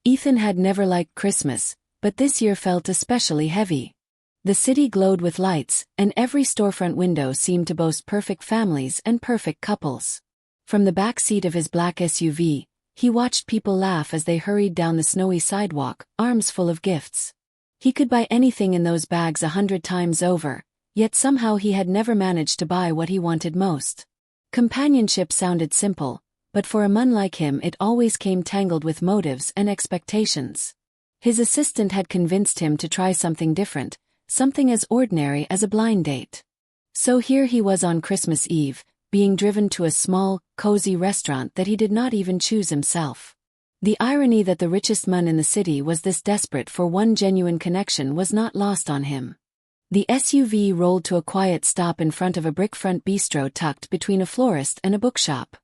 Ethan had never liked Christmas, but this year felt especially heavy. The city glowed with lights, and every storefront window seemed to boast perfect families and perfect couples. From the back seat of his black SUV, he watched people laugh as they hurried down the snowy sidewalk, arms full of gifts. He could buy anything in those bags 100 times over, yet somehow he had never managed to buy what he wanted most. Companionship sounded simple, but for a man like him it always came tangled with motives and expectations. His assistant had convinced him to try something different, something as ordinary as a blind date. So here he was on Christmas Eve, being driven to a small, cozy restaurant that he did not even choose himself. The irony that the richest man in the city was this desperate for one genuine connection was not lost on him. The SUV rolled to a quiet stop in front of a brick-front bistro tucked between a florist and a bookshop.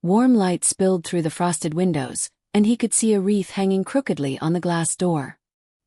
Warm light spilled through the frosted windows, and he could see a wreath hanging crookedly on the glass door.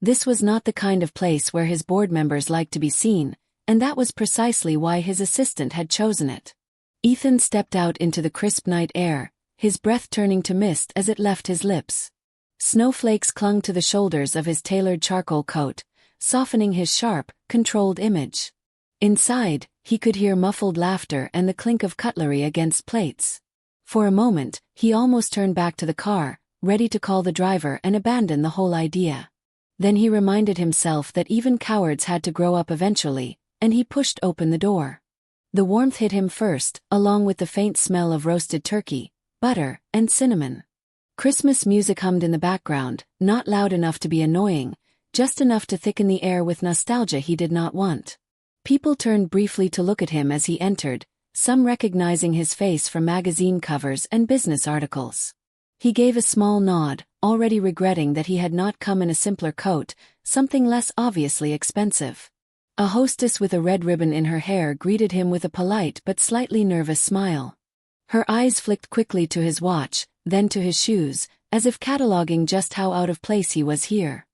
This was not the kind of place where his board members liked to be seen, and that was precisely why his assistant had chosen it. Ethan stepped out into the crisp night air, his breath turning to mist as it left his lips. Snowflakes clung to the shoulders of his tailored charcoal coat, softening his sharp, controlled image. Inside, he could hear muffled laughter and the clink of cutlery against plates. For a moment, he almost turned back to the car, ready to call the driver and abandon the whole idea. Then he reminded himself that even cowards had to grow up eventually, and he pushed open the door. The warmth hit him first, along with the faint smell of roasted turkey, butter, and cinnamon. Christmas music hummed in the background, not loud enough to be annoying, just enough to thicken the air with nostalgia he did not want. People turned briefly to look at him as he entered, some recognizing his face from magazine covers and business articles. He gave a small nod, already regretting that he had not come in a simpler coat, something less obviously expensive. A hostess with a red ribbon in her hair greeted him with a polite but slightly nervous smile. Her eyes flicked quickly to his watch, then to his shoes, as if cataloging just how out of place he was here.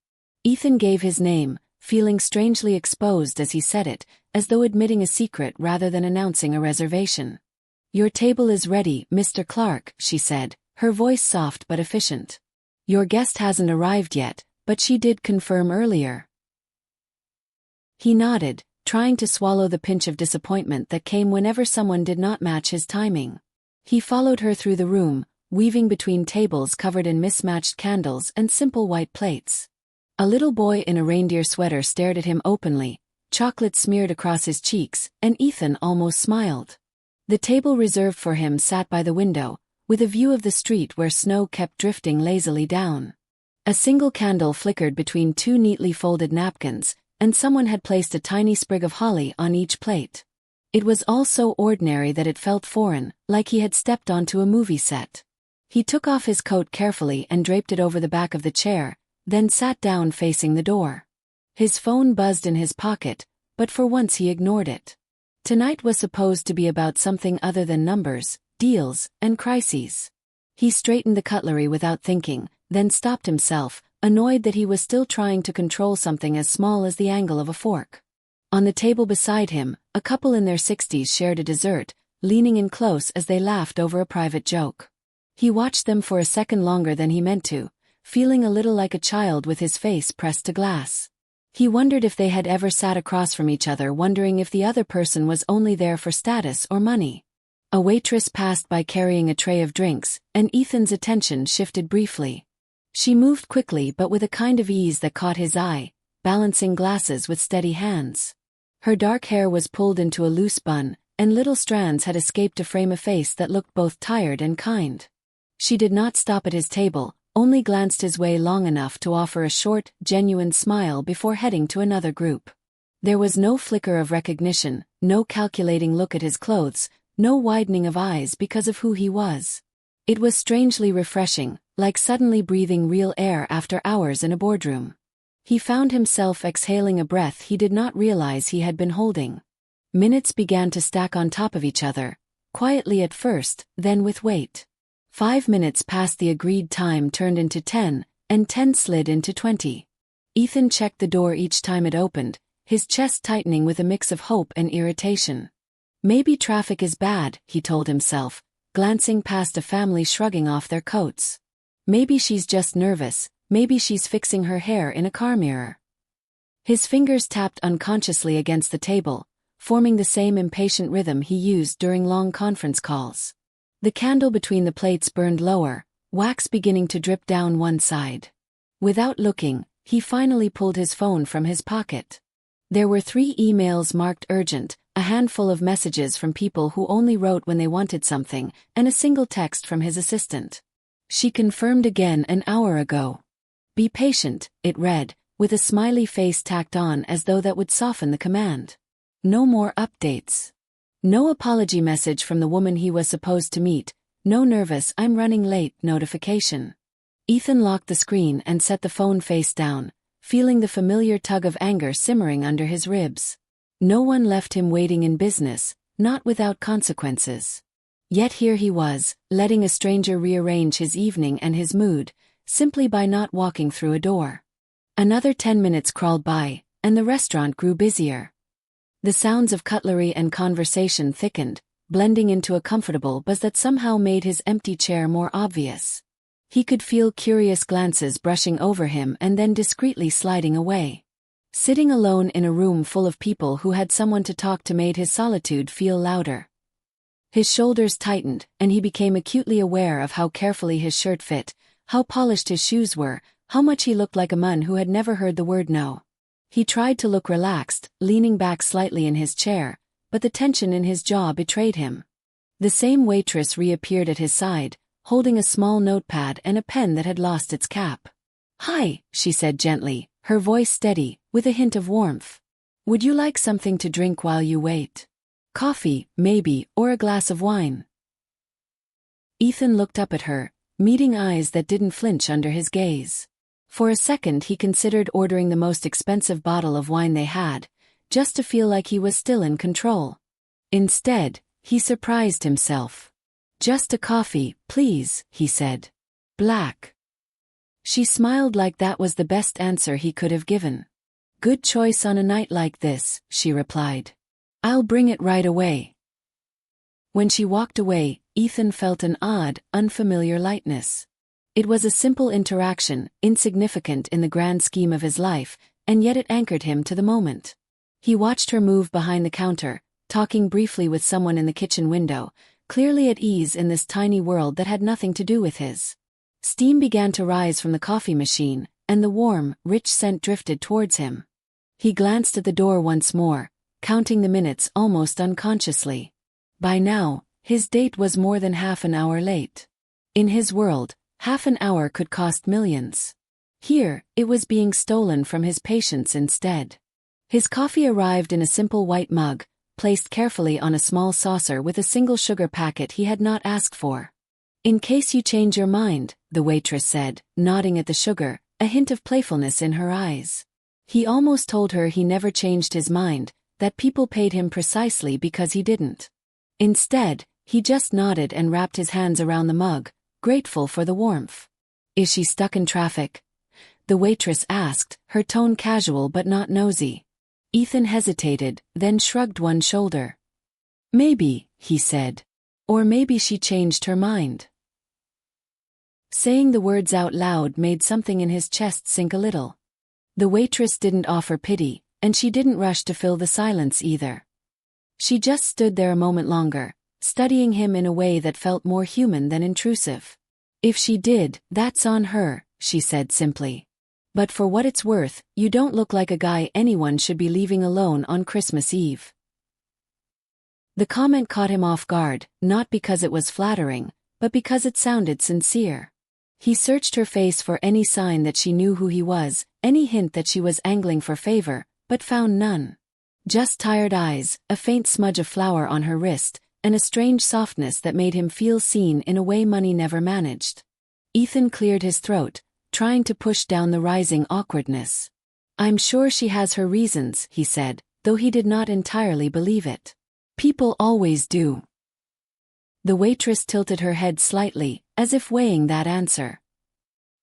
Ethan gave his name, feeling strangely exposed as he said it, as though admitting a secret rather than announcing a reservation. "Your table is ready, Mr. Clark," she said, her voice soft but efficient. "Your guest hasn't arrived yet, but she did confirm earlier." He nodded, trying to swallow the pinch of disappointment that came whenever someone did not match his timing. He followed her through the room, weaving between tables covered in mismatched candles and simple white plates. A little boy in a reindeer sweater stared at him openly, chocolate smeared across his cheeks, and Ethan almost smiled. The table reserved for him sat by the window, with a view of the street where snow kept drifting lazily down. A single candle flickered between two neatly folded napkins, and someone had placed a tiny sprig of holly on each plate. It was all so ordinary that it felt foreign, like he had stepped onto a movie set. He took off his coat carefully and draped it over the back of the chair, then sat down facing the door. His phone buzzed in his pocket, but for once he ignored it. Tonight was supposed to be about something other than numbers, deals, and crises. He straightened the cutlery without thinking, then stopped himself, annoyed that he was still trying to control something as small as the angle of a fork. On the table beside him, a couple in their 60s shared a dessert, leaning in close as they laughed over a private joke. He watched them for a second longer than he meant to, feeling a little like a child with his face pressed to glass. He wondered if they had ever sat across from each other, wondering if the other person was only there for status or money. A waitress passed by carrying a tray of drinks, and Ethan's attention shifted briefly. She moved quickly but with a kind of ease that caught his eye, balancing glasses with steady hands. Her dark hair was pulled into a loose bun, and little strands had escaped to frame a face that looked both tired and kind. She did not stop at his table, only glanced his way long enough to offer a short, genuine smile before heading to another group. There was no flicker of recognition, no calculating look at his clothes, no widening of eyes because of who he was. It was strangely refreshing, like suddenly breathing real air after hours in a boardroom. He found himself exhaling a breath he did not realize he had been holding. Minutes began to stack on top of each other, quietly at first, then with weight. 5 minutes past the agreed time turned into 10, and 10 slid into 20. Ethan checked the door each time it opened, his chest tightening with a mix of hope and irritation. Maybe traffic is bad, he told himself, glancing past a family shrugging off their coats. Maybe she's just nervous, maybe she's fixing her hair in a car mirror. His fingers tapped unconsciously against the table, forming the same impatient rhythm he used during long conference calls. The candle between the plates burned lower, wax beginning to drip down one side. Without looking, he finally pulled his phone from his pocket. There were 3 emails marked urgent, a handful of messages from people who only wrote when they wanted something, and a single text from his assistant. She confirmed again an hour ago. Be patient, it read, with a smiley face tacked on as though that would soften the command. No more updates. No apology message from the woman he was supposed to meet, no nervous "I'm running late" notification. Ethan locked the screen and set the phone face down, feeling the familiar tug of anger simmering under his ribs. No one left him waiting in business, not without consequences. Yet here he was, letting a stranger rearrange his evening and his mood, simply by not walking through a door. Another 10 minutes crawled by, and the restaurant grew busier. The sounds of cutlery and conversation thickened, blending into a comfortable buzz that somehow made his empty chair more obvious. He could feel curious glances brushing over him and then discreetly sliding away. Sitting alone in a room full of people who had someone to talk to made his solitude feel louder. His shoulders tightened, and he became acutely aware of how carefully his shirt fit, how polished his shoes were, how much he looked like a man who had never heard the word no. He tried to look relaxed, leaning back slightly in his chair, but the tension in his jaw betrayed him. The same waitress reappeared at his side, holding a small notepad and a pen that had lost its cap. "Hi," she said gently, her voice steady, with a hint of warmth. "Would you like something to drink while you wait? Coffee, maybe, or a glass of wine?" Ethan looked up at her, meeting eyes that didn't flinch under his gaze. For a second he considered ordering the most expensive bottle of wine they had, just to feel like he was still in control. Instead, he surprised himself. "Just a coffee, please," he said. "Black." She smiled like that was the best answer he could have given. "Good choice on a night like this," she replied. "I'll bring it right away." When she walked away, Ethan felt an odd, unfamiliar lightness. It was a simple interaction, insignificant in the grand scheme of his life, and yet it anchored him to the moment. He watched her move behind the counter, talking briefly with someone in the kitchen window, clearly at ease in this tiny world that had nothing to do with his. Steam began to rise from the coffee machine, and the warm, rich scent drifted towards him. He glanced at the door once more, counting the minutes almost unconsciously. By now, his date was more than half an hour late. In his world, half an hour could cost millions. Here, it was being stolen from his patience instead. His coffee arrived in a simple white mug, placed carefully on a small saucer with a single sugar packet he had not asked for. "In case you change your mind," the waitress said, nodding at the sugar, a hint of playfulness in her eyes. He almost told her he never changed his mind, that people paid him precisely because he didn't. Instead, he just nodded and wrapped his hands around the mug, grateful for the warmth. "Is she stuck in traffic?" the waitress asked, her tone casual but not nosy. Ethan hesitated, then shrugged one shoulder. "Maybe," he said. "Or maybe she changed her mind." Saying the words out loud made something in his chest sink a little. The waitress didn't offer pity, and she didn't rush to fill the silence either. She just stood there a moment longer, studying him in a way that felt more human than intrusive. "If she did, that's on her," she said simply. "But for what it's worth, you don't look like a guy anyone should be leaving alone on Christmas Eve." The comment caught him off guard, not because it was flattering, but because it sounded sincere. He searched her face for any sign that she knew who he was, any hint that she was angling for favor, but found none. Just tired eyes, a faint smudge of flour on her wrist, and a strange softness that made him feel seen in a way money never managed. Ethan cleared his throat, trying to push down the rising awkwardness. "I'm sure she has her reasons," he said, though he did not entirely believe it. "People always do." The waitress tilted her head slightly, as if weighing that answer.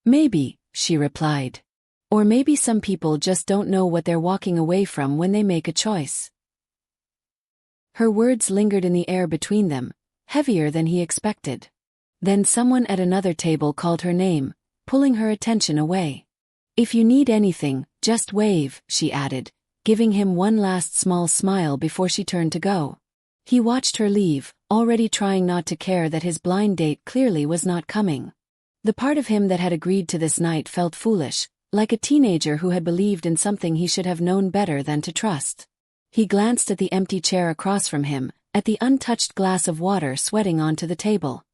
"Maybe," she replied. "Or maybe some people just don't know what they're walking away from when they make a choice." Her words lingered in the air between them, heavier than he expected. Then someone at another table called her name, pulling her attention away. "If you need anything, just wave," she added, giving him one last small smile before she turned to go. He watched her leave, already trying not to care that his blind date clearly was not coming. The part of him that had agreed to this night felt foolish, like a teenager who had believed in something he should have known better than to trust. He glanced at the empty chair across from him, at the untouched glass of water sweating onto the table.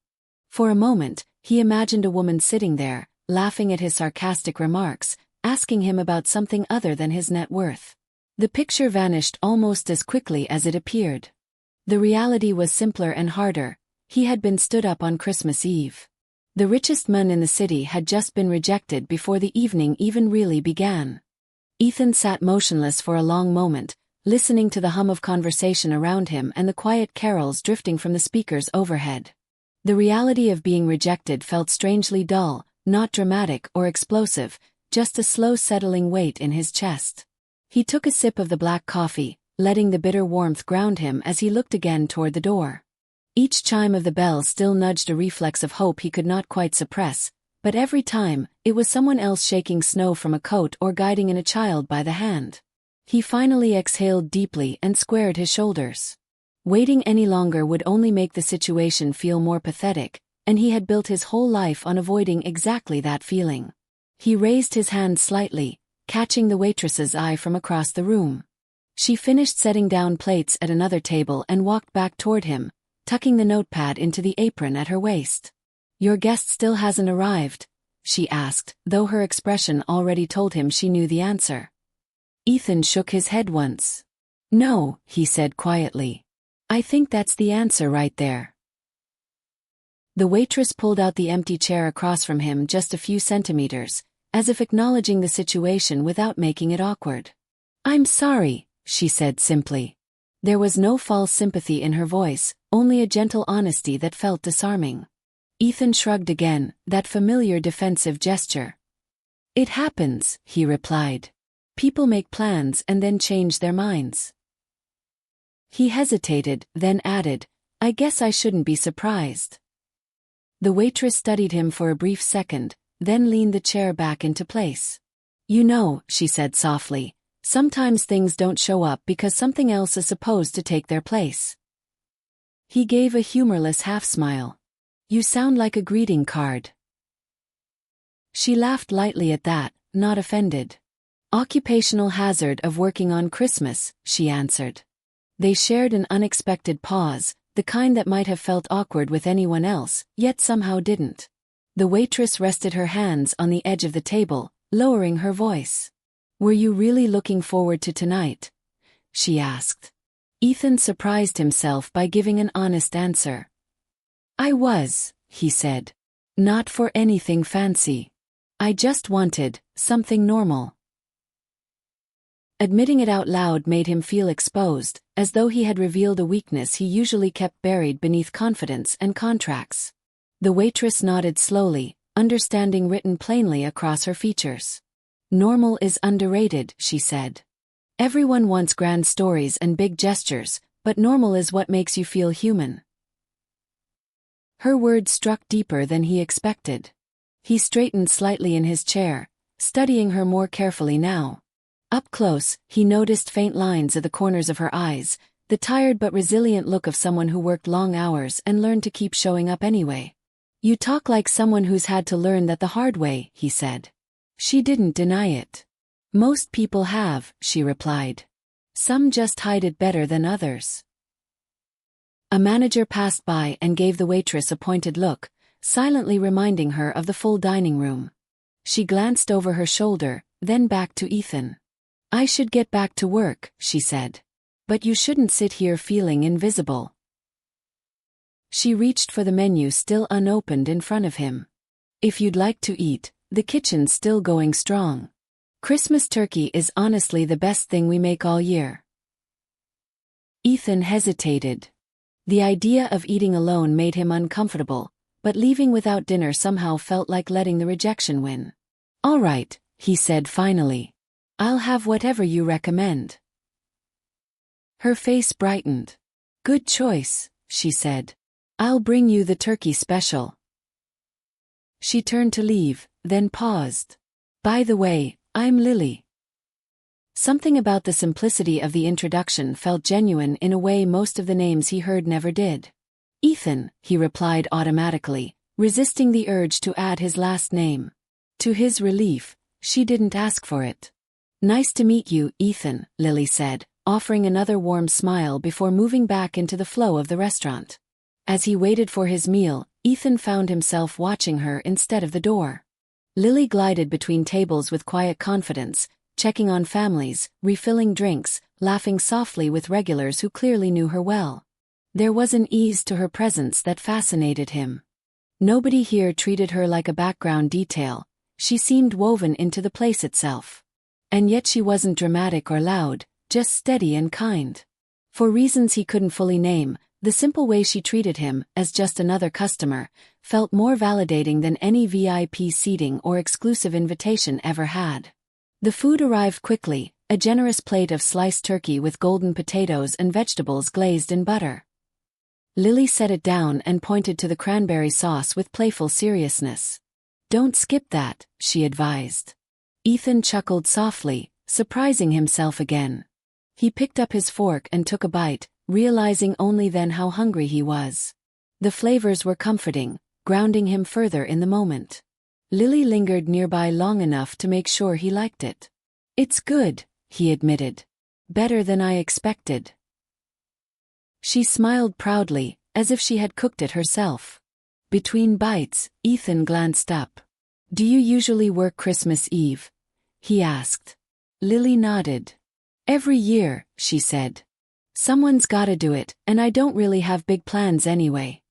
For a moment, he imagined a woman sitting there, laughing at his sarcastic remarks, asking him about something other than his net worth. The picture vanished almost as quickly as it appeared. The reality was simpler and harder. He had been stood up on Christmas Eve. The richest man in the city had just been rejected before the evening even really began. Ethan sat motionless for a long moment, listening to the hum of conversation around him and the quiet carols drifting from the speakers overhead. The reality of being rejected felt strangely dull, not dramatic or explosive, just a slow settling weight in his chest. He took a sip of the black coffee, letting the bitter warmth ground him as he looked again toward the door. Each chime of the bell still nudged a reflex of hope he could not quite suppress, but every time, it was someone else shaking snow from a coat or guiding in a child by the hand. He finally exhaled deeply and squared his shoulders. Waiting any longer would only make the situation feel more pathetic, and he had built his whole life on avoiding exactly that feeling. He raised his hand slightly, catching the waitress's eye from across the room. She finished setting down plates at another table and walked back toward him, tucking the notepad into the apron at her waist. "Your guest still hasn't arrived?" she asked, though her expression already told him she knew the answer. Ethan shook his head once. "No," he said quietly. "I think that's the answer right there." The waitress pulled out the empty chair across from him just a few centimeters, as if acknowledging the situation without making it awkward. "I'm sorry," she said simply. There was no false sympathy in her voice, only a gentle honesty that felt disarming. Ethan shrugged again, that familiar defensive gesture. "It happens," he replied. "People make plans and then change their minds." He hesitated, then added, "I guess I shouldn't be surprised." The waitress studied him for a brief second, then leaned the chair back into place. "You know," she said softly, "sometimes things don't show up because something else is supposed to take their place." He gave a humorless half-smile. "You sound like a greeting card." She laughed lightly at that, not offended. "Occupational hazard of working on Christmas," she answered. They shared an unexpected pause, the kind that might have felt awkward with anyone else, yet somehow didn't. The waitress rested her hands on the edge of the table, lowering her voice. "Were you really looking forward to tonight?" she asked. Ethan surprised himself by giving an honest answer. "I was," he said. "Not for anything fancy. I just wanted something normal." Admitting it out loud made him feel exposed, as though he had revealed a weakness he usually kept buried beneath confidence and contracts. The waitress nodded slowly, understanding written plainly across her features. "Normal is underrated," she said. "Everyone wants grand stories and big gestures, but normal is what makes you feel human." Her words struck deeper than he expected. He straightened slightly in his chair, studying her more carefully now. Up close, he noticed faint lines at the corners of her eyes, the tired but resilient look of someone who worked long hours and learned to keep showing up anyway. "You talk like someone who's had to learn that the hard way," he said. She didn't deny it. "Most people have," she replied. "Some just hide it better than others." A manager passed by and gave the waitress a pointed look, silently reminding her of the full dining room. She glanced over her shoulder, then back to Ethan. "I should get back to work," she said. "But you shouldn't sit here feeling invisible." She reached for the menu still unopened in front of him. "If you'd like to eat, the kitchen's still going strong. Christmas turkey is honestly the best thing we make all year." Ethan hesitated. The idea of eating alone made him uncomfortable, but leaving without dinner somehow felt like letting the rejection win. "All right," he said finally. "I'll have whatever you recommend." Her face brightened. "Good choice," she said. "I'll bring you the turkey special." She turned to leave, then paused. "By the way, I'm Lily." Something about the simplicity of the introduction felt genuine in a way most of the names he heard never did. "Ethan," he replied automatically, resisting the urge to add his last name. To his relief, she didn't ask for it. "Nice to meet you, Ethan," Lily said, offering another warm smile before moving back into the flow of the restaurant. As he waited for his meal, Ethan found himself watching her instead of the door. Lily glided between tables with quiet confidence, checking on families, refilling drinks, laughing softly with regulars who clearly knew her well. There was an ease to her presence that fascinated him. Nobody here treated her like a background detail. She seemed woven into the place itself. And yet she wasn't dramatic or loud, just steady and kind. For reasons he couldn't fully name, the simple way she treated him, as just another customer, felt more validating than any VIP seating or exclusive invitation ever had. The food arrived quickly, a generous plate of sliced turkey with golden potatoes and vegetables glazed in butter. Lily set it down and pointed to the cranberry sauce with playful seriousness. "Don't skip that," she advised. Ethan chuckled softly, surprising himself again. He picked up his fork and took a bite, realizing only then how hungry he was. The flavors were comforting, grounding him further in the moment. Lily lingered nearby long enough to make sure he liked it. "It's good," he admitted. "Better than I expected." She smiled proudly, as if she had cooked it herself. Between bites, Ethan glanced up. "Do you usually work Christmas Eve?" he asked. Lily nodded. "Every year," she said. "Someone's gotta do it, and I don't really have big plans anyway."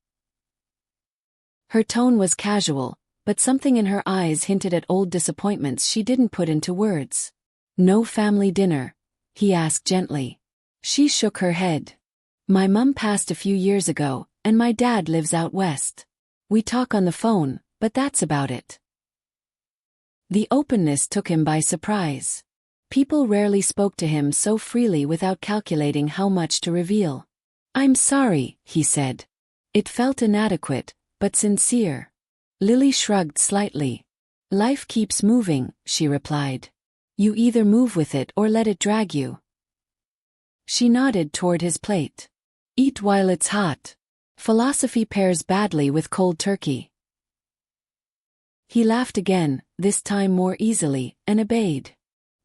Her tone was casual, but something in her eyes hinted at old disappointments she didn't put into words. "No family dinner?" he asked gently. She shook her head. "My mum passed a few years ago, and my dad lives out west. We talk on the phone, but that's about it." The openness took him by surprise. People rarely spoke to him so freely without calculating how much to reveal. "I'm sorry," he said. It felt inadequate, but sincere. Lily shrugged slightly. "Life keeps moving," she replied. "You either move with it or let it drag you." She nodded toward his plate. "Eat while it's hot. Philosophy pairs badly with cold turkey." He laughed again, this time more easily, and obeyed.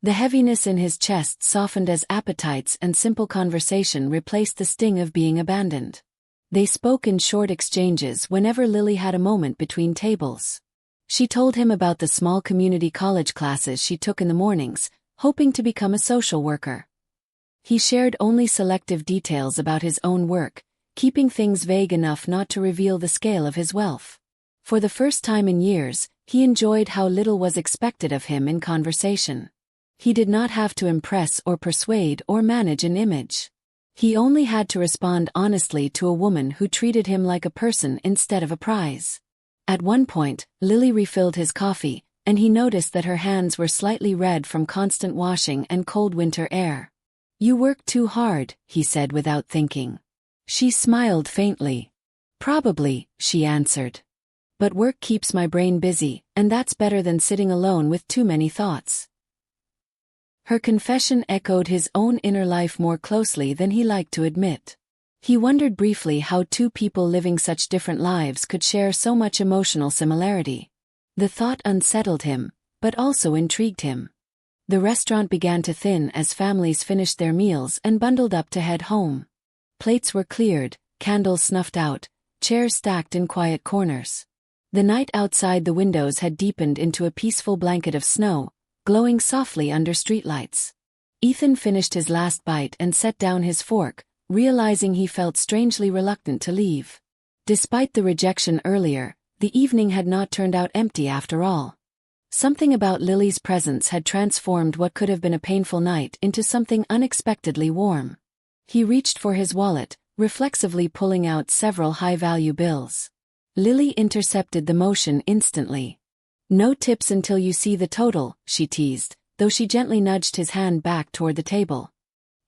The heaviness in his chest softened as appetites and simple conversation replaced the sting of being abandoned. They spoke in short exchanges whenever Lily had a moment between tables. She told him about the small community college classes she took in the mornings, hoping to become a social worker. He shared only selective details about his own work, keeping things vague enough not to reveal the scale of his wealth. For the first time in years, he enjoyed how little was expected of him in conversation. He did not have to impress or persuade or manage an image. He only had to respond honestly to a woman who treated him like a person instead of a prize. At one point, Lily refilled his coffee, and he noticed that her hands were slightly red from constant washing and cold winter air. "You work too hard," he said without thinking. She smiled faintly. "Probably," she answered. "But work keeps my brain busy, and that's better than sitting alone with too many thoughts." Her confession echoed his own inner life more closely than he liked to admit. He wondered briefly how two people living such different lives could share so much emotional similarity. The thought unsettled him, but also intrigued him. The restaurant began to thin as families finished their meals and bundled up to head home. Plates were cleared, candles snuffed out, chairs stacked in quiet corners. The night outside the windows had deepened into a peaceful blanket of snow, glowing softly under streetlights. Ethan finished his last bite and set down his fork, realizing he felt strangely reluctant to leave. Despite the rejection earlier, the evening had not turned out empty after all. Something about Lily's presence had transformed what could have been a painful night into something unexpectedly warm. He reached for his wallet, reflexively pulling out several high-value bills. Lily intercepted the motion instantly. "No tips until you see the total," she teased, though she gently nudged his hand back toward the table.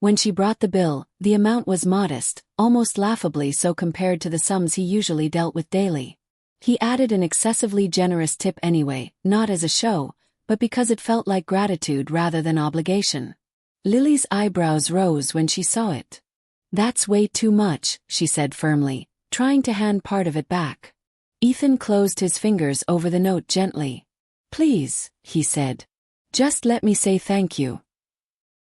When she brought the bill, the amount was modest, almost laughably so compared to the sums he usually dealt with daily. He added an excessively generous tip anyway, not as a show, but because it felt like gratitude rather than obligation. Lily's eyebrows rose when she saw it. "That's way too much," she said firmly, trying to hand part of it back. Ethan closed his fingers over the note gently. "Please," he said. "Just let me say thank you."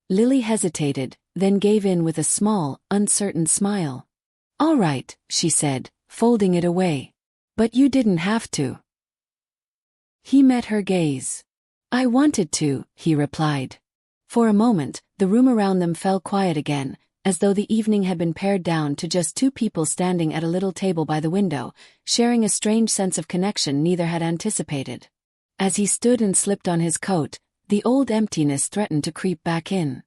Lily hesitated, then gave in with a small, uncertain smile. "All right," she said, folding it away. "But you didn't have to." He met her gaze. "I wanted to," he replied. For a moment, the room around them fell quiet again, as though the evening had been pared down to just two people standing at a little table by the window, sharing a strange sense of connection neither had anticipated. As he stood and slipped on his coat, the old emptiness threatened to creep back in.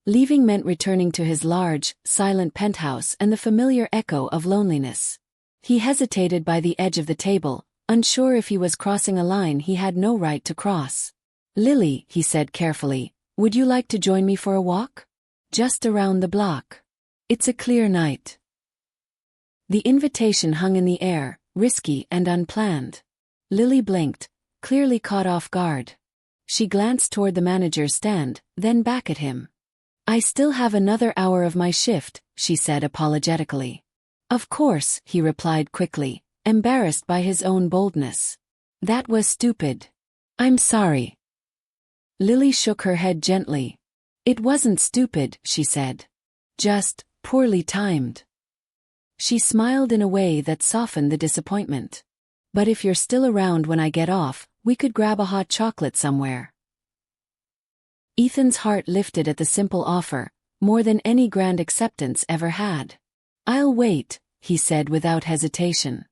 Leaving meant returning to his large, silent penthouse and the familiar echo of loneliness. He hesitated by the edge of the table, unsure if he was crossing a line he had no right to cross. "Lily," he said carefully, "would you like to join me for a walk? Just around the block. It's a clear night." The invitation hung in the air, risky and unplanned. Lily blinked, clearly caught off guard. She glanced toward the manager's stand, then back at him. "I still have another hour of my shift," she said apologetically. "Of course," he replied quickly, embarrassed by his own boldness. "That was stupid. I'm sorry." Lily shook her head gently. "It wasn't stupid," she said. "Just poorly timed." She smiled in a way that softened the disappointment. "But if you're still around when I get off, we could grab a hot chocolate somewhere." Ethan's heart lifted at the simple offer, more than any grand acceptance ever had. "I'll wait," he said without hesitation.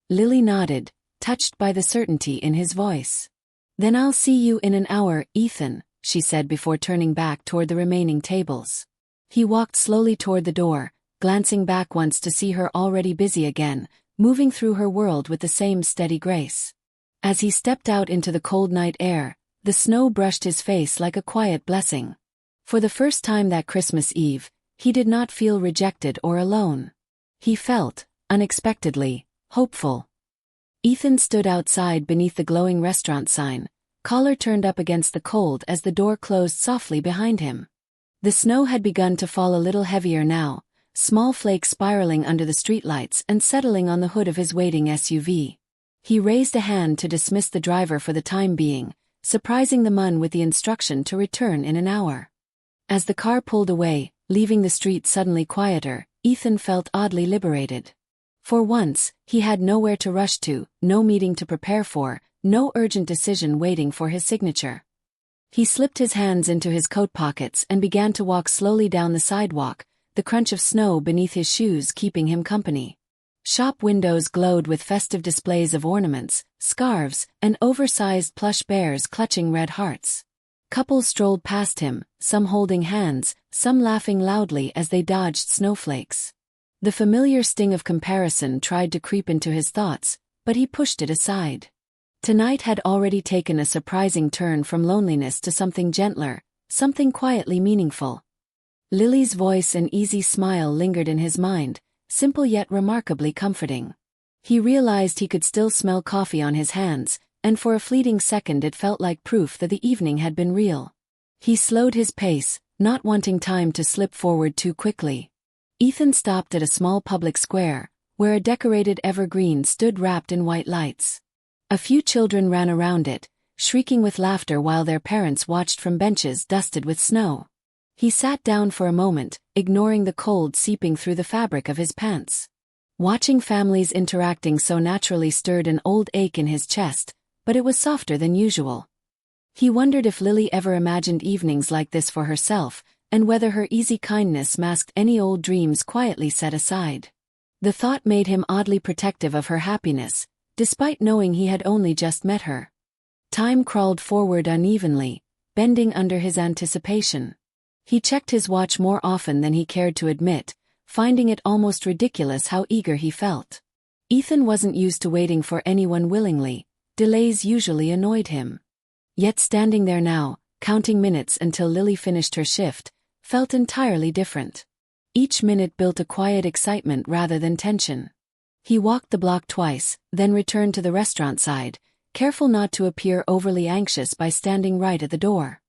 Lily nodded, touched by the certainty in his voice. "Then I'll see you in an hour, Ethan," she said before turning back toward the remaining tables. He walked slowly toward the door, glancing back once to see her already busy again, moving through her world with the same steady grace. As he stepped out into the cold night air, the snow brushed his face like a quiet blessing. For the first time that Christmas Eve, he did not feel rejected or alone. He felt, unexpectedly, hopeful. Ethan stood outside beneath the glowing restaurant sign, collar turned up against the cold as the door closed softly behind him. The snow had begun to fall a little heavier now, small flakes spiraling under the streetlights and settling on the hood of his waiting SUV. He raised a hand to dismiss the driver for the time being, surprising the man with the instruction to return in an hour. As the car pulled away, leaving the street suddenly quieter, Ethan felt oddly liberated. For once, he had nowhere to rush to, no meeting to prepare for, no urgent decision waiting for his signature. He slipped his hands into his coat pockets and began to walk slowly down the sidewalk, the crunch of snow beneath his shoes keeping him company. Shop windows glowed with festive displays of ornaments, scarves, and oversized plush bears clutching red hearts. Couples strolled past him, some holding hands, some laughing loudly as they dodged snowflakes. The familiar sting of comparison tried to creep into his thoughts, but he pushed it aside. Tonight had already taken a surprising turn from loneliness to something gentler, something quietly meaningful. Lily's voice and easy smile lingered in his mind, simple yet remarkably comforting. He realized he could still smell coffee on his hands, and for a fleeting second it felt like proof that the evening had been real. He slowed his pace, not wanting time to slip forward too quickly. Ethan stopped at a small public square, where a decorated evergreen stood wrapped in white lights. A few children ran around it, shrieking with laughter while their parents watched from benches dusted with snow. He sat down for a moment, ignoring the cold seeping through the fabric of his pants. Watching families interacting so naturally stirred an old ache in his chest, but it was softer than usual. He wondered if Lily ever imagined evenings like this for herself, and whether her easy kindness masked any old dreams quietly set aside. The thought made him oddly protective of her happiness, despite knowing he had only just met her. Time crawled forward unevenly, bending under his anticipation. He checked his watch more often than he cared to admit, finding it almost ridiculous how eager he felt. Ethan wasn't used to waiting for anyone willingly. Delays usually annoyed him. Yet standing there now, counting minutes until Lily finished her shift, felt entirely different. Each minute built a quiet excitement rather than tension. He walked the block twice, then returned to the restaurant side, careful not to appear overly anxious by standing right at the door.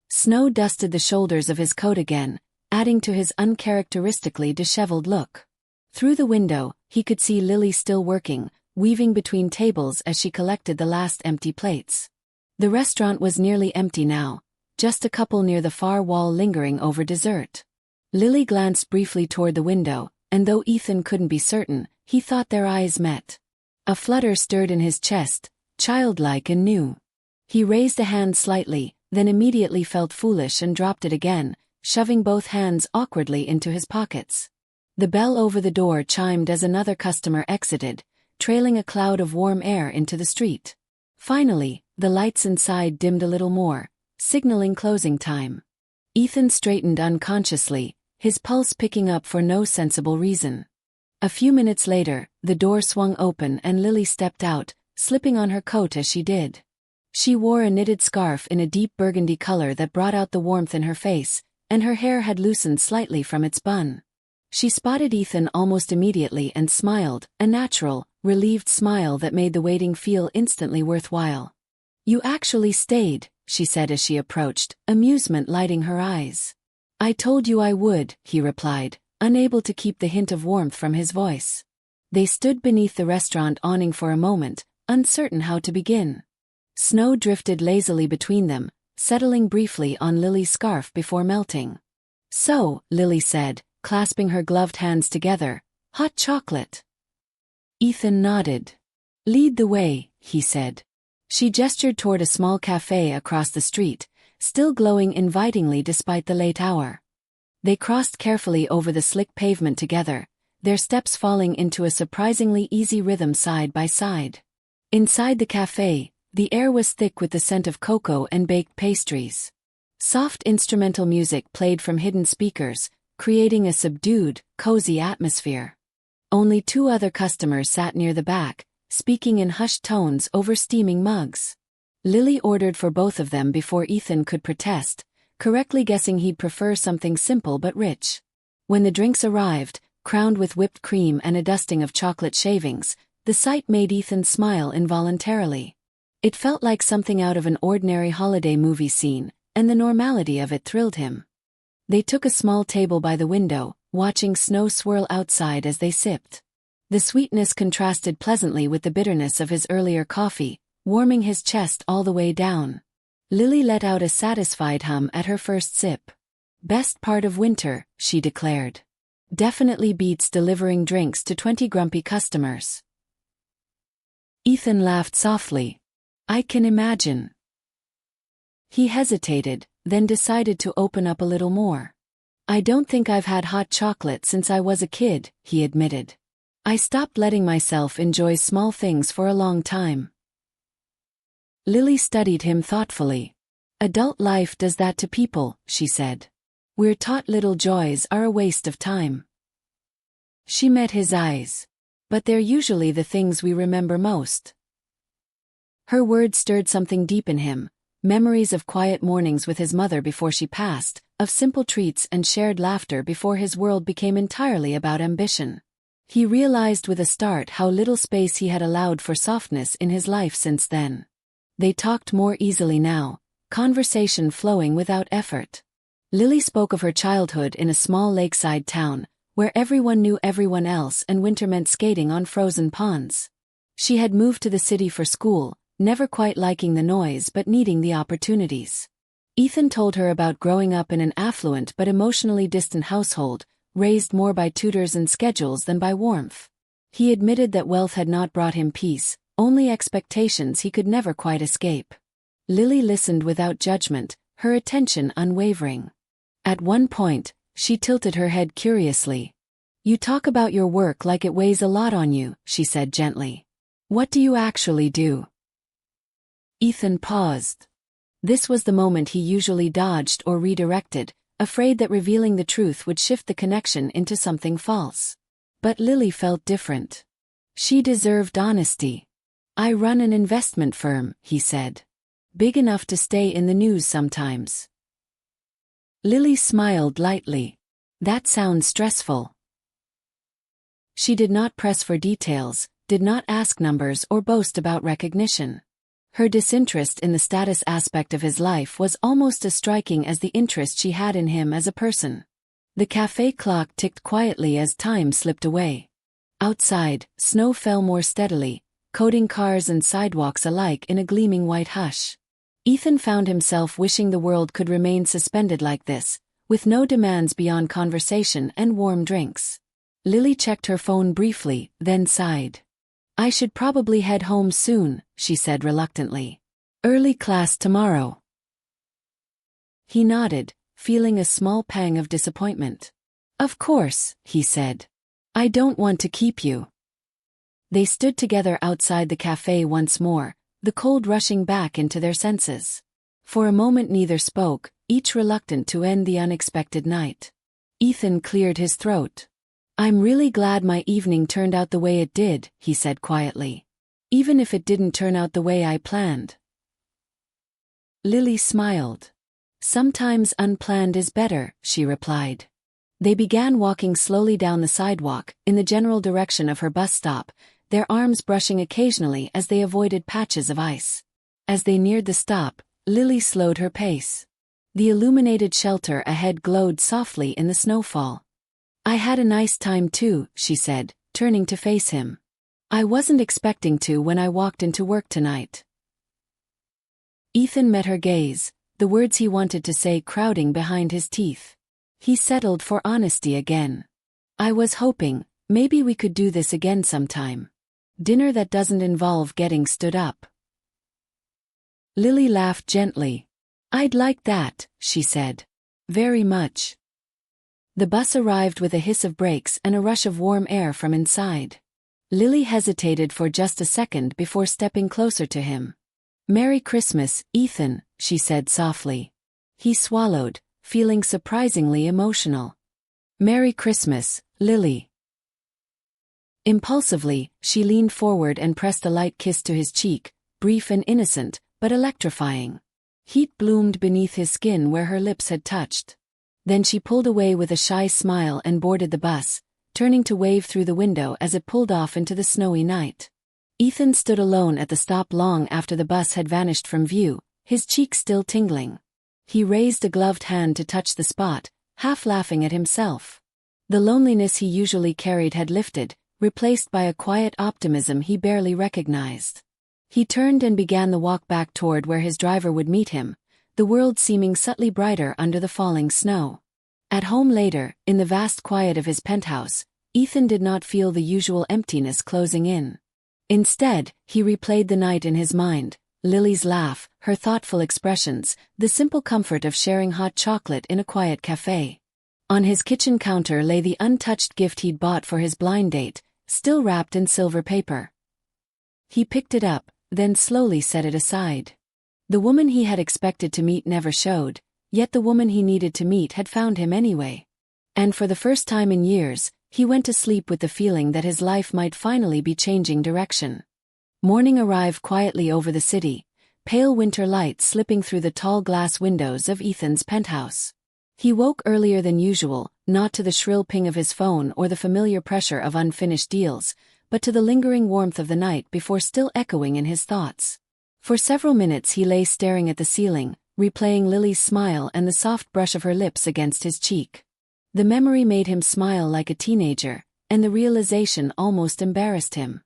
Snow dusted the shoulders of his coat again, adding to his uncharacteristically disheveled look. Through the window, he could see Lily still working, weaving between tables as she collected the last empty plates. The restaurant was nearly empty now, just a couple near the far wall lingering over dessert. Lily glanced briefly toward the window, and though Ethan couldn't be certain, he thought their eyes met. A flutter stirred in his chest, childlike and new. He raised a hand slightly, then immediately felt foolish and dropped it again, shoving both hands awkwardly into his pockets. The bell over the door chimed as another customer exited, trailing a cloud of warm air into the street. Finally, the lights inside dimmed a little more, signaling closing time. Ethan straightened unconsciously, his pulse picking up for no sensible reason. A few minutes later, the door swung open and Lily stepped out, slipping on her coat as she did. She wore a knitted scarf in a deep burgundy color that brought out the warmth in her face, and her hair had loosened slightly from its bun. She spotted Ethan almost immediately and smiled, a natural, relieved smile that made the waiting feel instantly worthwhile. "You actually stayed," she said as she approached, amusement lighting her eyes. "I told you I would," he replied, unable to keep the hint of warmth from his voice. They stood beneath the restaurant awning for a moment, uncertain how to begin. Snow drifted lazily between them, settling briefly on Lily's scarf before melting. "So," Lily said, clasping her gloved hands together, "hot chocolate?" Ethan nodded. "Lead the way," he said. She gestured toward a small cafe across the street, still glowing invitingly despite the late hour. They crossed carefully over the slick pavement together, their steps falling into a surprisingly easy rhythm side by side. Inside the cafe, the air was thick with the scent of cocoa and baked pastries. Soft instrumental music played from hidden speakers, creating a subdued, cozy atmosphere. Only two other customers sat near the back, speaking in hushed tones over steaming mugs. Lily ordered for both of them before Ethan could protest, correctly guessing he'd prefer something simple but rich. When the drinks arrived, crowned with whipped cream and a dusting of chocolate shavings, the sight made Ethan smile involuntarily. It felt like something out of an ordinary holiday movie scene, and the normality of it thrilled him. They took a small table by the window, watching snow swirl outside as they sipped. The sweetness contrasted pleasantly with the bitterness of his earlier coffee, warming his chest all the way down. Lily let out a satisfied hum at her first sip. "Best part of winter," she declared. "Definitely beats delivering drinks to 20 grumpy customers." Ethan laughed softly. "I can imagine." He hesitated, then decided to open up a little more. "I don't think I've had hot chocolate since I was a kid," he admitted. "I stopped letting myself enjoy small things for a long time." Lily studied him thoughtfully. "Adult life does that to people," she said. "We're taught little joys are a waste of time." She met his eyes. "But they're usually the things we remember most." Her words stirred something deep in him, memories of quiet mornings with his mother before she passed, of simple treats and shared laughter before his world became entirely about ambition. He realized with a start how little space he had allowed for softness in his life since then. They talked more easily now, conversation flowing without effort. Lily spoke of her childhood in a small lakeside town, where everyone knew everyone else and winter meant skating on frozen ponds. She had moved to the city for school, never quite liking the noise but needing the opportunities. Ethan told her about growing up in an affluent but emotionally distant household, raised more by tutors and schedules than by warmth. He admitted that wealth had not brought him peace, only expectations he could never quite escape. Lily listened without judgment, her attention unwavering. At one point, she tilted her head curiously. "You talk about your work like it weighs a lot on you," she said gently. "What do you actually do?" Ethan paused. This was the moment he usually dodged or redirected, afraid that revealing the truth would shift the connection into something false. But Lily felt different. She deserved honesty. "I run an investment firm," he said. "Big enough to stay in the news sometimes." Lily smiled lightly. "That sounds stressful." She did not press for details, did not ask numbers or boast about recognition. Her disinterest in the status aspect of his life was almost as striking as the interest she had in him as a person. The cafe clock ticked quietly as time slipped away. Outside, snow fell more steadily, coating cars and sidewalks alike in a gleaming white hush. Ethan found himself wishing the world could remain suspended like this, with no demands beyond conversation and warm drinks. Lily checked her phone briefly, then sighed. "I should probably head home soon," she said reluctantly. "Early class tomorrow." He nodded, feeling a small pang of disappointment. "Of course," he said. "I don't want to keep you." They stood together outside the cafe once more, the cold rushing back into their senses. For a moment neither spoke, each reluctant to end the unexpected night. Ethan cleared his throat. "I'm really glad my evening turned out the way it did," he said quietly. "Even if it didn't turn out the way I planned." Lily smiled. "Sometimes unplanned is better," she replied. They began walking slowly down the sidewalk, in the general direction of her bus stop, their arms brushing occasionally as they avoided patches of ice. As they neared the stop, Lily slowed her pace. The illuminated shelter ahead glowed softly in the snowfall. "I had a nice time too," she said, turning to face him. "I wasn't expecting to when I walked into work tonight." Ethan met her gaze, the words he wanted to say crowding behind his teeth. He settled for honesty again. "I was hoping, maybe we could do this again sometime. Dinner that doesn't involve getting stood up." Lily laughed gently. "I'd like that," she said. "Very much." The bus arrived with a hiss of brakes and a rush of warm air from inside. Lily hesitated for just a second before stepping closer to him. "Merry Christmas, Ethan," she said softly. He swallowed, feeling surprisingly emotional. "Merry Christmas, Lily." Impulsively, she leaned forward and pressed a light kiss to his cheek, brief and innocent, but electrifying. Heat bloomed beneath his skin where her lips had touched. Then she pulled away with a shy smile and boarded the bus, turning to wave through the window as it pulled off into the snowy night. Ethan stood alone at the stop long after the bus had vanished from view, his cheeks still tingling. He raised a gloved hand to touch the spot, half laughing at himself. The loneliness he usually carried had lifted, replaced by a quiet optimism he barely recognized. He turned and began the walk back toward where his driver would meet him, the world seeming subtly brighter under the falling snow. At home later, in the vast quiet of his penthouse, Ethan did not feel the usual emptiness closing in. Instead, he replayed the night in his mind, Lily's laugh, her thoughtful expressions, the simple comfort of sharing hot chocolate in a quiet cafe. On his kitchen counter lay the untouched gift he'd bought for his blind date, still wrapped in silver paper. He picked it up, then slowly set it aside. The woman he had expected to meet never showed, yet the woman he needed to meet had found him anyway. And for the first time in years, he went to sleep with the feeling that his life might finally be changing direction. Morning arrived quietly over the city, pale winter light slipping through the tall glass windows of Ethan's penthouse. He woke earlier than usual, not to the shrill ping of his phone or the familiar pressure of unfinished deals, but to the lingering warmth of the night before still echoing in his thoughts. For several minutes he lay staring at the ceiling, replaying Lily's smile and the soft brush of her lips against his cheek. The memory made him smile like a teenager, and the realization almost embarrassed him.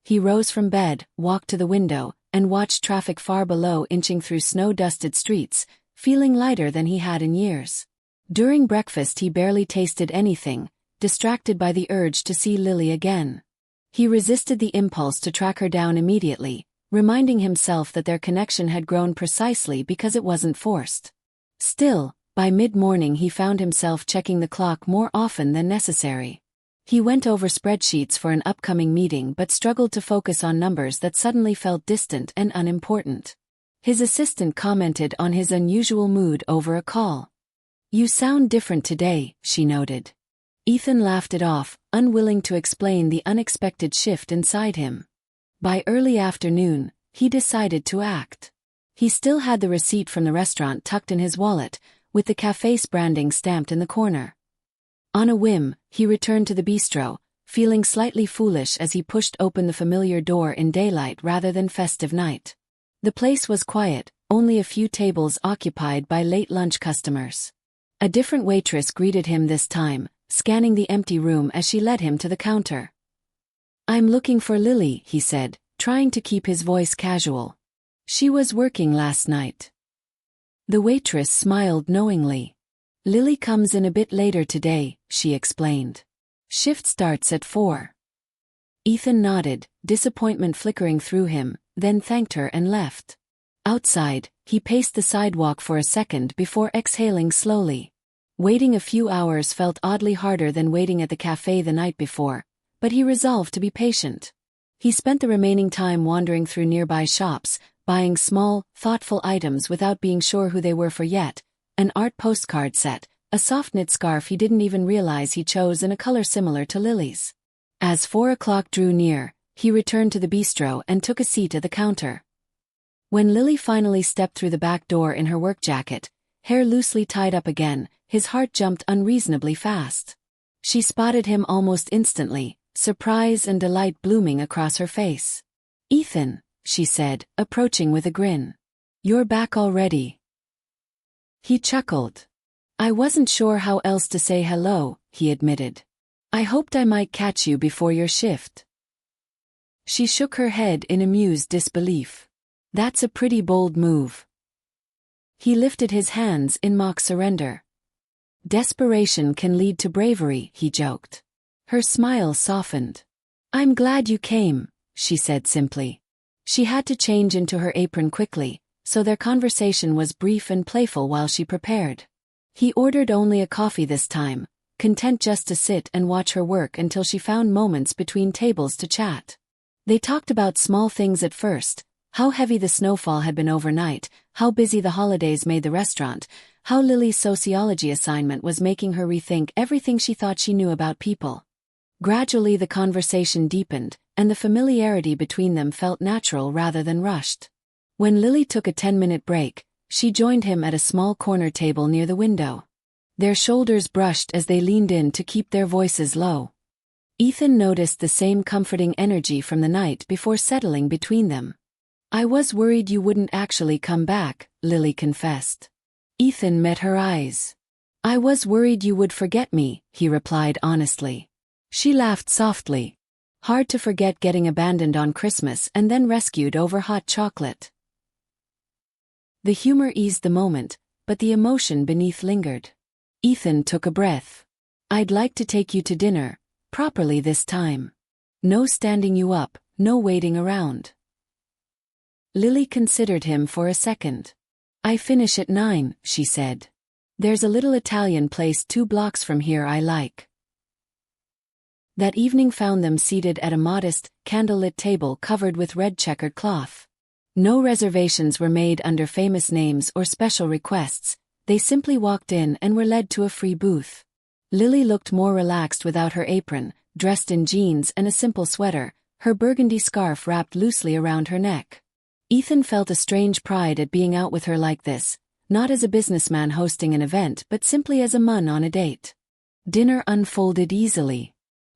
He rose from bed, walked to the window, and watched traffic far below inching through snow-dusted streets, feeling lighter than he had in years. During breakfast he barely tasted anything, distracted by the urge to see Lily again. He resisted the impulse to track her down immediately, reminding himself that their connection had grown precisely because it wasn't forced. Still, by mid-morning he found himself checking the clock more often than necessary. He went over spreadsheets for an upcoming meeting but struggled to focus on numbers that suddenly felt distant and unimportant. His assistant commented on his unusual mood over a call. "You sound different today," she noted. Ethan laughed it off, unwilling to explain the unexpected shift inside him. By early afternoon, he decided to act. He still had the receipt from the restaurant tucked in his wallet, with the cafe's branding stamped in the corner. On a whim, he returned to the bistro, feeling slightly foolish as he pushed open the familiar door in daylight rather than festive night. The place was quiet, only a few tables occupied by late lunch customers. A different waitress greeted him this time, scanning the empty room as she led him to the counter. "I'm looking for Lily," he said, trying to keep his voice casual. "She was working last night." The waitress smiled knowingly. "Lily comes in a bit later today," she explained. "Shift starts at 4. Ethan nodded, disappointment flickering through him, then thanked her and left. Outside, he paced the sidewalk for a second before exhaling slowly. Waiting a few hours felt oddly harder than waiting at the cafe the night before, but he resolved to be patient. He spent the remaining time wandering through nearby shops, buying small, thoughtful items without being sure who they were for yet, an art postcard set, a soft-knit scarf he didn't even realize he chose in a color similar to Lily's. As 4 o'clock drew near, he returned to the bistro and took a seat at the counter. When Lily finally stepped through the back door in her work jacket, hair loosely tied up again, his heart jumped unreasonably fast. She spotted him almost instantly, surprise and delight blooming across her face. "Ethan," she said, approaching with a grin. "You're back already." He chuckled. "I wasn't sure how else to say hello," he admitted. "I hoped I might catch you before your shift." She shook her head in amused disbelief. "That's a pretty bold move." He lifted his hands in mock surrender. "Desperation can lead to bravery," he joked. Her smile softened. "I'm glad you came," she said simply. She had to change into her apron quickly, so their conversation was brief and playful while she prepared. He ordered only a coffee this time, content just to sit and watch her work until she found moments between tables to chat. They talked about small things at first, how heavy the snowfall had been overnight, how busy the holidays made the restaurant, how Lily's sociology assignment was making her rethink everything she thought she knew about people. Gradually the conversation deepened, and the familiarity between them felt natural rather than rushed. When Lily took a 10-minute break, she joined him at a small corner table near the window. Their shoulders brushed as they leaned in to keep their voices low. Ethan noticed the same comforting energy from the night before settling between them. "I was worried you wouldn't actually come back," Lily confessed. Ethan met her eyes. "I was worried you would forget me," he replied honestly. She laughed softly. Hard to forget getting abandoned on Christmas and then rescued over hot chocolate. The humor eased the moment, but the emotion beneath lingered. Ethan took a breath. "I'd like to take you to dinner, properly this time. No standing you up, no waiting around." Lily considered him for a second. "I finish at 9, she said. "There's a little Italian place 2 blocks from here I like." That evening found them seated at a modest, candlelit table covered with red checkered cloth. No reservations were made under famous names or special requests, they simply walked in and were led to a free booth. Lily looked more relaxed without her apron, dressed in jeans and a simple sweater, her burgundy scarf wrapped loosely around her neck. Ethan felt a strange pride at being out with her like this, not as a businessman hosting an event but simply as a man on a date. Dinner unfolded easily.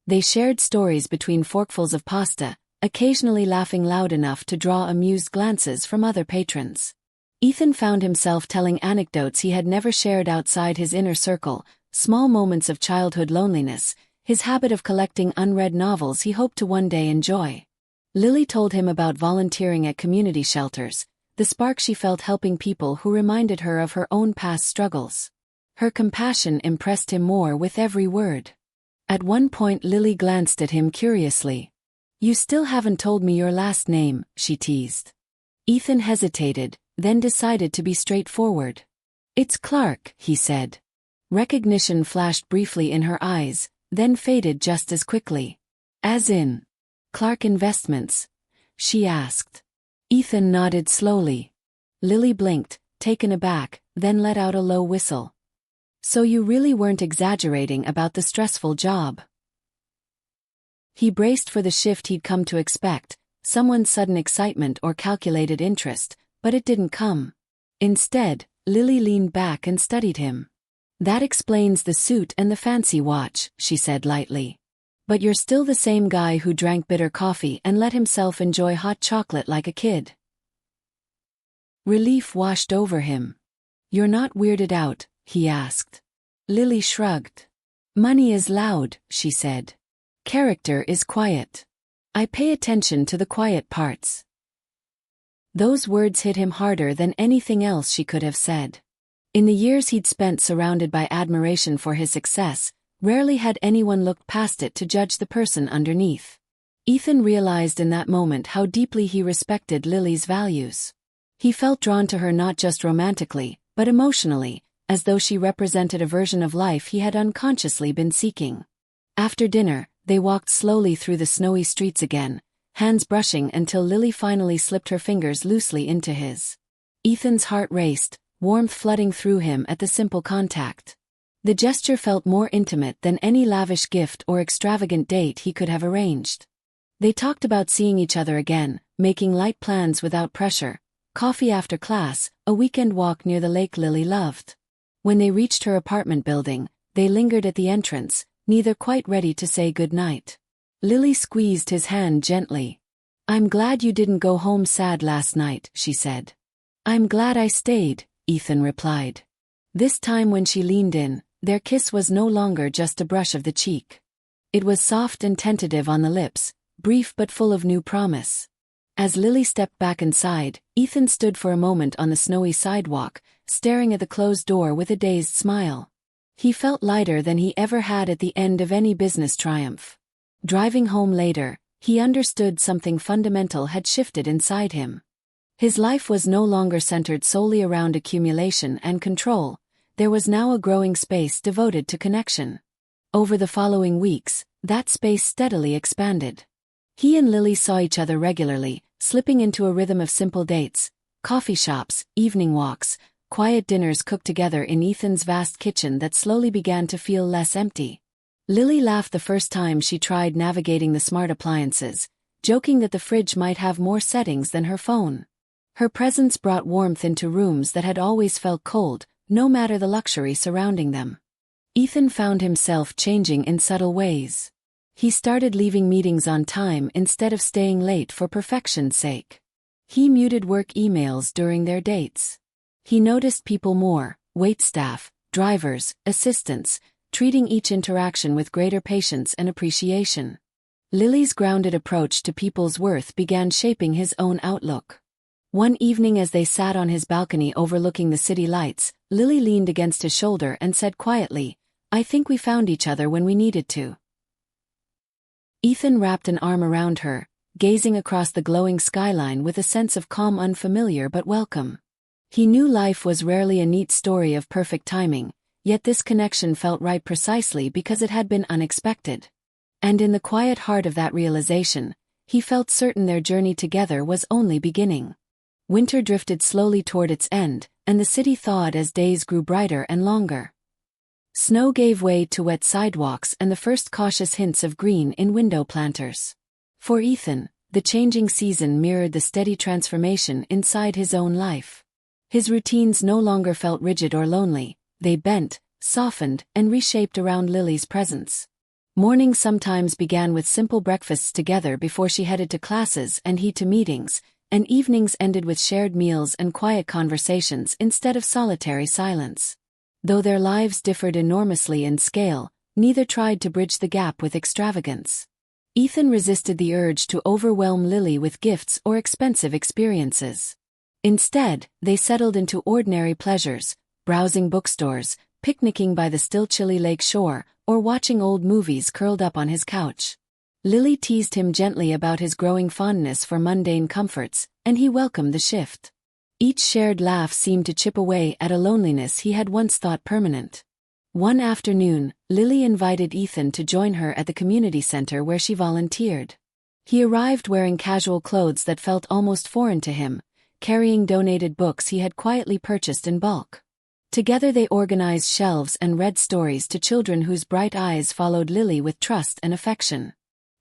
They shared stories between forkfuls of pasta, occasionally laughing loud enough to draw amused glances from other patrons. Ethan found himself telling anecdotes he had never shared outside his inner circle, small moments of childhood loneliness, his habit of collecting unread novels he hoped to one day enjoy. Lily told him about volunteering at community shelters, the spark she felt helping people who reminded her of her own past struggles. Her compassion impressed him more with every word. At one point Lily glanced at him curiously. "You still haven't told me your last name," she teased. Ethan hesitated, then decided to be straightforward. "It's Clark," he said. Recognition flashed briefly in her eyes, then faded just as quickly. "As in Clark Investments?" she asked. Ethan nodded slowly. Lily blinked, taken aback, then let out a low whistle. "So you really weren't exaggerating about the stressful job?" He braced for the shift he'd come to expect, someone's sudden excitement or calculated interest, but it didn't come. Instead, Lily leaned back and studied him. "That explains the suit and the fancy watch," she said lightly. But you're still the same guy who drank bitter coffee and let himself enjoy hot chocolate like a kid. Relief washed over him. You're not weirded out, he asked. Lily shrugged. Money is loud, she said. Character is quiet. I pay attention to the quiet parts. Those words hit him harder than anything else she could have said. In the years he'd spent surrounded by admiration for his success, rarely had anyone looked past it to judge the person underneath. Ethan realized in that moment how deeply he respected Lily's values. He felt drawn to her not just romantically, but emotionally, as though she represented a version of life he had unconsciously been seeking. After dinner, they walked slowly through the snowy streets again, hands brushing until Lily finally slipped her fingers loosely into his. Ethan's heart raced, warmth flooding through him at the simple contact. The gesture felt more intimate than any lavish gift or extravagant date he could have arranged. They talked about seeing each other again, making light plans without pressure, coffee after class, a weekend walk near the lake Lily loved. When they reached her apartment building, they lingered at the entrance, neither quite ready to say goodnight. Lily squeezed his hand gently. I'm glad you didn't go home sad last night, she said. I'm glad I stayed, Ethan replied. This time when she leaned in, their kiss was no longer just a brush of the cheek. It was soft and tentative on the lips, brief but full of new promise. As Lily stepped back inside, Ethan stood for a moment on the snowy sidewalk, staring at the closed door with a dazed smile. He felt lighter than he ever had at the end of any business triumph. Driving home later, he understood something fundamental had shifted inside him. His life was no longer centered solely around accumulation and control. There was now a growing space devoted to connection. Over the following weeks, that space steadily expanded. He and Lily saw each other regularly, slipping into a rhythm of simple dates, coffee shops, evening walks, quiet dinners cooked together in Ethan's vast kitchen that slowly began to feel less empty. Lily laughed the first time she tried navigating the smart appliances, joking that the fridge might have more settings than her phone. Her presence brought warmth into rooms that had always felt cold, no matter the luxury surrounding them. Ethan found himself changing in subtle ways. He started leaving meetings on time instead of staying late for perfection's sake. He muted work emails during their dates. He noticed people more, waitstaff, drivers, assistants, treating each interaction with greater patience and appreciation. Lily's grounded approach to people's worth began shaping his own outlook. One evening as they sat on his balcony overlooking the city lights, Lily leaned against his shoulder and said quietly, I think we found each other when we needed to. Ethan wrapped an arm around her, gazing across the glowing skyline with a sense of calm unfamiliar but welcome. He knew life was rarely a neat story of perfect timing, yet this connection felt right precisely because it had been unexpected. And in the quiet heart of that realization, he felt certain their journey together was only beginning. Winter drifted slowly toward its end, and the city thawed as days grew brighter and longer. Snow gave way to wet sidewalks and the first cautious hints of green in window planters. For Ethan, the changing season mirrored the steady transformation inside his own life. His routines no longer felt rigid or lonely, they bent, softened, and reshaped around Lily's presence. Mornings sometimes began with simple breakfasts together before she headed to classes and he to meetings, and evenings ended with shared meals and quiet conversations instead of solitary silence. Though their lives differed enormously in scale, neither tried to bridge the gap with extravagance. Ethan resisted the urge to overwhelm Lily with gifts or expensive experiences. Instead, they settled into ordinary pleasures, browsing bookstores, picnicking by the still chilly lake shore, or watching old movies curled up on his couch. Lily teased him gently about his growing fondness for mundane comforts, and he welcomed the shift. Each shared laugh seemed to chip away at a loneliness he had once thought permanent. One afternoon, Lily invited Ethan to join her at the community center where she volunteered. He arrived wearing casual clothes that felt almost foreign to him, carrying donated books he had quietly purchased in bulk. Together they organized shelves and read stories to children whose bright eyes followed Lily with trust and affection.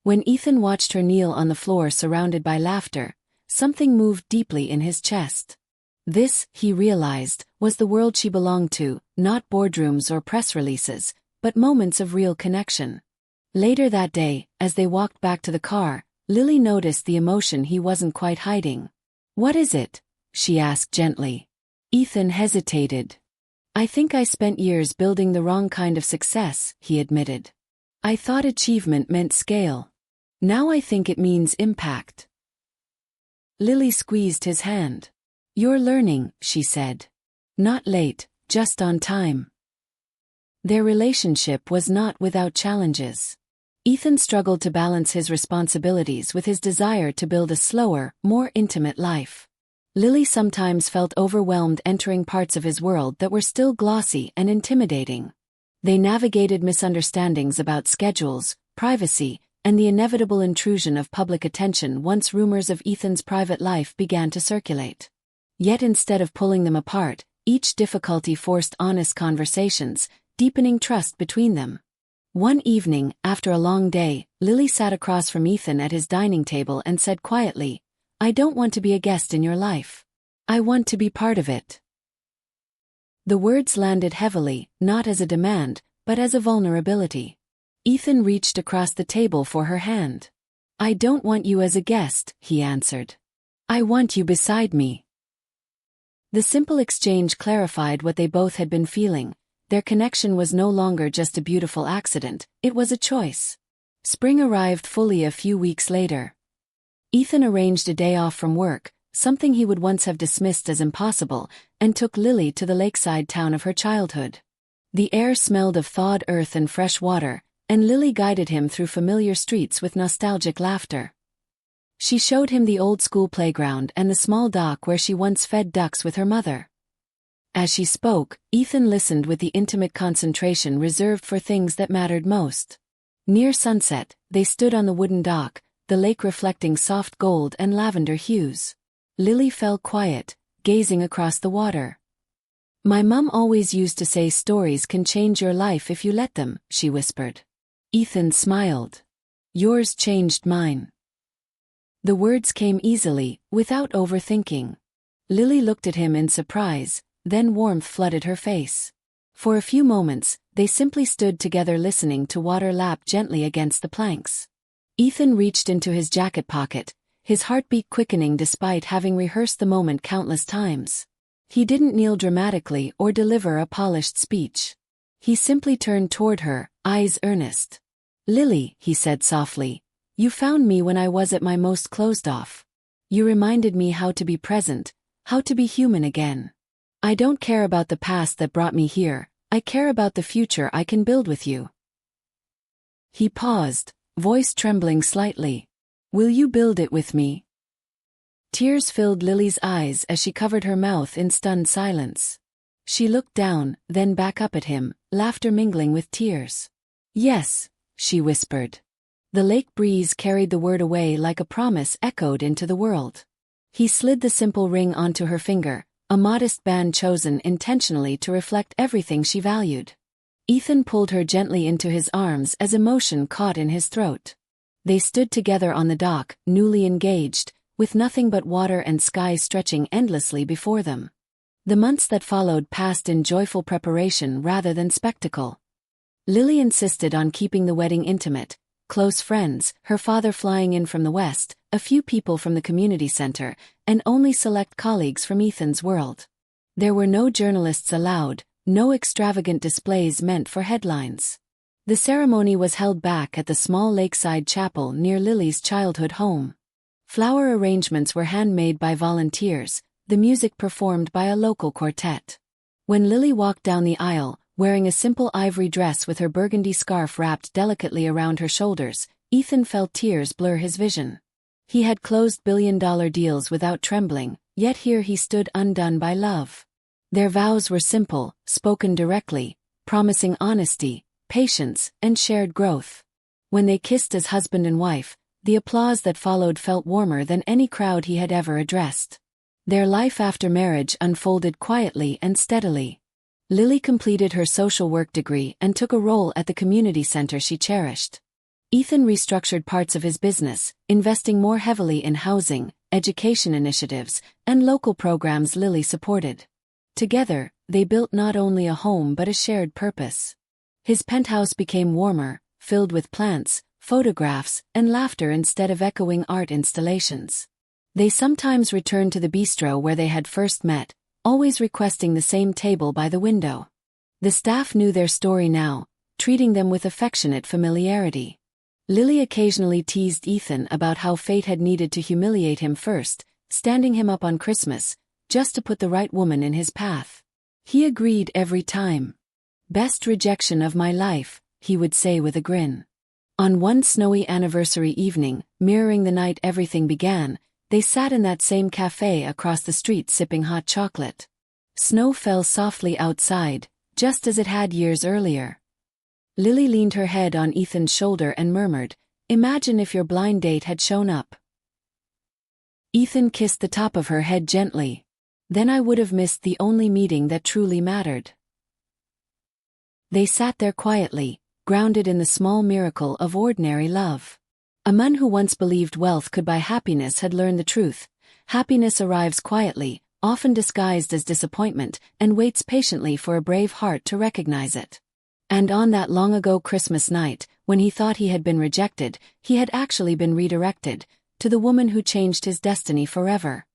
When Ethan watched her kneel on the floor surrounded by laughter, something moved deeply in his chest. This, he realized, was the world she belonged to, not boardrooms or press releases, but moments of real connection. Later that day, as they walked back to the car, Lily noticed the emotion he wasn't quite hiding. "What is it?" she asked gently. Ethan hesitated. "I think I spent years building the wrong kind of success," he admitted. "I thought achievement meant scale. Now I think it means impact." Lily squeezed his hand. "You're learning," she said. "Not late, just on time." Their relationship was not without challenges. Ethan struggled to balance his responsibilities with his desire to build a slower, more intimate life. Lily sometimes felt overwhelmed entering parts of his world that were still glossy and intimidating. They navigated misunderstandings about schedules, privacy, and the inevitable intrusion of public attention once rumors of Ethan's private life began to circulate. Yet instead of pulling them apart, each difficulty forced honest conversations, deepening trust between them. One evening, after a long day, Lily sat across from Ethan at his dining table and said quietly, "I don't want to be a guest in your life. I want to be part of it." The words landed heavily, not as a demand, but as a vulnerability. Ethan reached across the table for her hand. "I don't want you as a guest," he answered. "I want you beside me." The simple exchange clarified what they both had been feeling. Their connection was no longer just a beautiful accident, it was a choice. Spring arrived fully a few weeks later. Ethan arranged a day off from work, something he would once have dismissed as impossible, and took Lily to the lakeside town of her childhood. The air smelled of thawed earth and fresh water, and Lily guided him through familiar streets with nostalgic laughter. She showed him the old-school playground and the small dock where she once fed ducks with her mother. As she spoke, Ethan listened with the intimate concentration reserved for things that mattered most. Near sunset, they stood on the wooden dock, the lake reflecting soft gold and lavender hues. Lily fell quiet, gazing across the water. "My mom always used to say stories can change your life if you let them," she whispered. Ethan smiled. "Yours changed mine." The words came easily, without overthinking. Lily looked at him in surprise, then warmth flooded her face. For a few moments, they simply stood together listening to water lap gently against the planks. Ethan reached into his jacket pocket, his heartbeat quickening despite having rehearsed the moment countless times. He didn't kneel dramatically or deliver a polished speech. He simply turned toward her, eyes earnest. "Lily," he said softly, "you found me when I was at my most closed off. You reminded me how to be present, how to be human again. I don't care about the past that brought me here, I care about the future I can build with you." He paused, voice trembling slightly. "Will you build it with me?" Tears filled Lily's eyes as she covered her mouth in stunned silence. She looked down, then back up at him, laughter mingling with tears. "Yes," she whispered. The lake breeze carried the word away like a promise echoed into the world. He slid the simple ring onto her finger, a modest band chosen intentionally to reflect everything she valued. Ethan pulled her gently into his arms as emotion caught in his throat. They stood together on the dock, newly engaged, with nothing but water and sky stretching endlessly before them. The months that followed passed in joyful preparation rather than spectacle. Lily insisted on keeping the wedding intimate. Close friends, her father flying in from the west, a few people from the community center, and only select colleagues from Ethan's world. There were no journalists allowed, no extravagant displays meant for headlines. The ceremony was held back at the small lakeside chapel near Lily's childhood home. Flower arrangements were handmade by volunteers, the music performed by a local quartet. When Lily walked down the aisle, wearing a simple ivory dress with her burgundy scarf wrapped delicately around her shoulders, Ethan felt tears blur his vision. He had closed billion-dollar deals without trembling, yet here he stood undone by love. Their vows were simple, spoken directly, promising honesty, patience, and shared growth. When they kissed as husband and wife, the applause that followed felt warmer than any crowd he had ever addressed. Their life after marriage unfolded quietly and steadily. Lily completed her social work degree and took a role at the community center she cherished. Ethan restructured parts of his business, investing more heavily in housing, education initiatives, and local programs Lily supported. Together, they built not only a home but a shared purpose. His penthouse became warmer, filled with plants, photographs, and laughter instead of echoing art installations. They sometimes returned to the bistro where they had first met, always requesting the same table by the window. The staff knew their story now, treating them with affectionate familiarity. Lily occasionally teased Ethan about how fate had needed to humiliate him first, standing him up on Christmas, just to put the right woman in his path. He agreed every time. "Best rejection of my life," he would say with a grin. On one snowy anniversary evening, mirroring the night everything began, they sat in that same cafe across the street sipping hot chocolate. Snow fell softly outside, just as it had years earlier. Lily leaned her head on Ethan's shoulder and murmured, "Imagine if your blind date had shown up." Ethan kissed the top of her head gently. "Then I would have missed the only meeting that truly mattered." They sat there quietly, grounded in the small miracle of ordinary love. A man who once believed wealth could buy happiness had learned the truth. Happiness arrives quietly, often disguised as disappointment, and waits patiently for a brave heart to recognize it. And on that long-ago Christmas night, when he thought he had been rejected, he had actually been redirected, to the woman who changed his destiny forever.